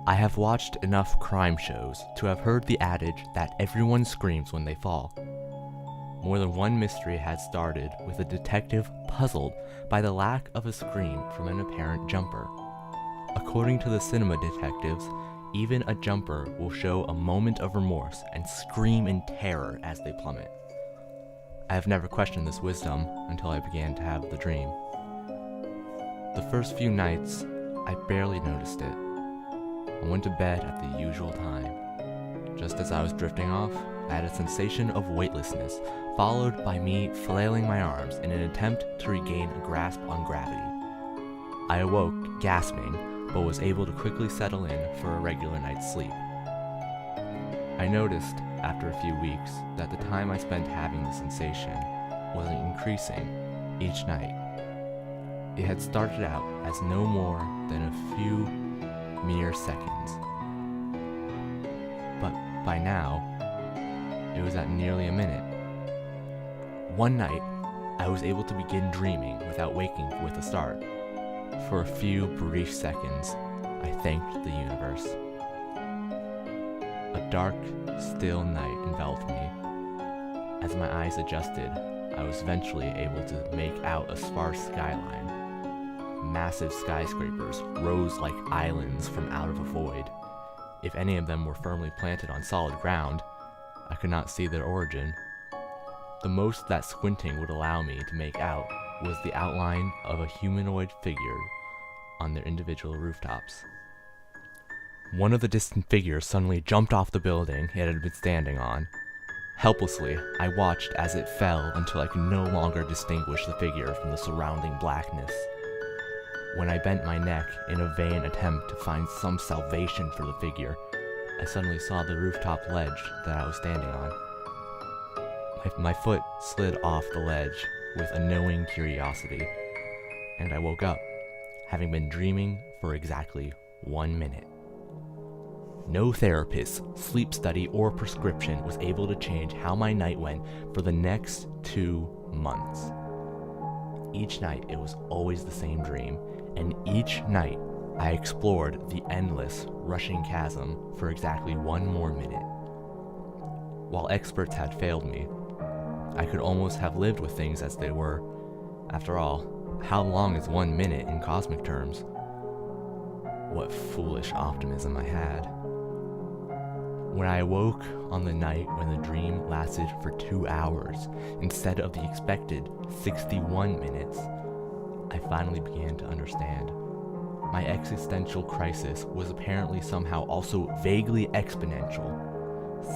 I have watched enough crime shows to have heard the adage that everyone screams when they fall. More than one mystery had started with a detective puzzled by the lack of a scream from an apparent jumper. According to the cinema detectives, even a jumper will show a moment of remorse and scream in terror as they plummet. I have never questioned this wisdom until I began to have the dream. The first few nights, I barely noticed it. I went to bed at the usual time. Just as I was drifting off, I had a sensation of weightlessness, followed by me flailing my arms in an attempt to regain a grasp on gravity. I awoke, gasping, but was able to quickly settle in for a regular night's sleep. I noticed, after a few weeks, that the time I spent having the sensation was increasing each night. It had started out as no more than a few mere seconds. But by now, it was at nearly a minute. One night, I was able to begin dreaming without waking with a start. For a few brief seconds, I thanked the universe. A dark, still night enveloped me. As my eyes adjusted, I was eventually able to make out a sparse skyline. Massive skyscrapers rose like islands from out of a void. If any of them were firmly planted on solid ground, I could not see their origin. The most that squinting would allow me to make out was the outline of a humanoid figure on their individual rooftops. One of the distant figures suddenly jumped off the building it had been standing on. Helplessly, I watched as it fell until I could no longer distinguish the figure from the surrounding blackness. When I bent my neck in a vain attempt to find some salvation for the figure, I suddenly saw the rooftop ledge that I was standing on. My foot slid off the ledge with a knowing curiosity, and I woke up, having been dreaming for exactly 1 minute. No therapist, sleep study, or prescription was able to change how my night went for the next 2 months. Each night it was always the same dream, and each night I explored the endless, rushing chasm for exactly 1 more minute. While experts had failed me, I could almost have lived with things as they were. After all, how long is 1 minute in cosmic terms? What foolish optimism I had. When I awoke on the night when the dream lasted for 2 hours, instead of the expected 61 minutes, I finally began to understand. My existential crisis was apparently somehow also vaguely exponential.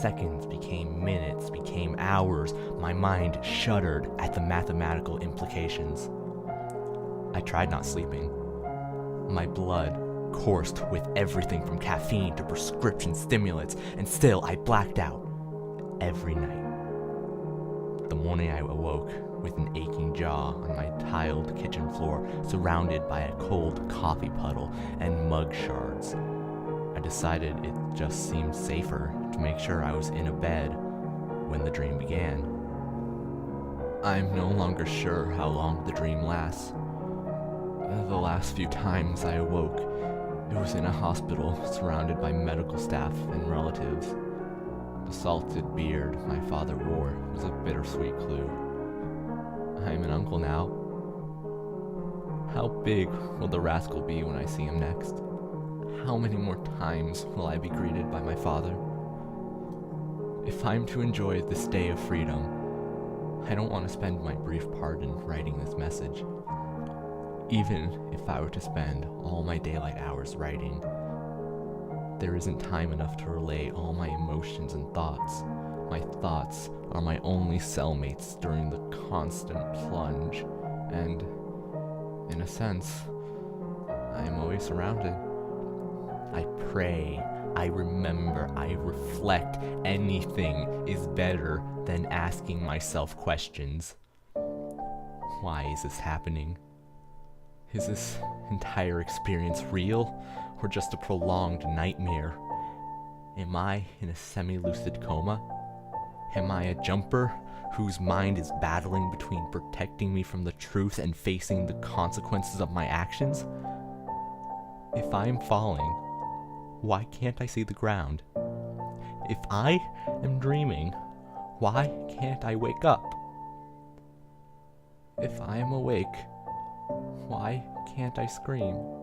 Seconds became minutes, became hours. My mind shuddered at the mathematical implications. I tried not sleeping. My blood coursed with everything from caffeine to prescription stimulants, and still I blacked out every night. The morning I awoke with an aching jaw on my tiled kitchen floor, surrounded by a cold coffee puddle and mug shards. I decided it just seemed safer to make sure I was in a bed when the dream began. I'm no longer sure how long the dream lasts. The last few times I awoke, it was in a hospital surrounded by medical staff and relatives. The salted beard my father wore was a bittersweet clue. I'm an uncle now. How big will the rascal be when I see him next? How many more times will I be greeted by my father? If I'm to enjoy this day of freedom, I don't want to spend my brief pardon writing this message. Even if I were to spend all my daylight hours writing, there isn't time enough to relay all my emotions and thoughts. My thoughts are my only cellmates during the constant plunge, and, in a sense, I am always surrounded. I pray, I remember, I reflect. Anything is better than asking myself questions. Why is this happening? Is this entire experience real, or just a prolonged nightmare? Am I in a semi-lucid coma? Am I a jumper whose mind is battling between protecting me from the truth and facing the consequences of my actions? If I'm falling, Why can't I see the ground? If I am dreaming, why can't I wake up? If I am awake, why can't I scream?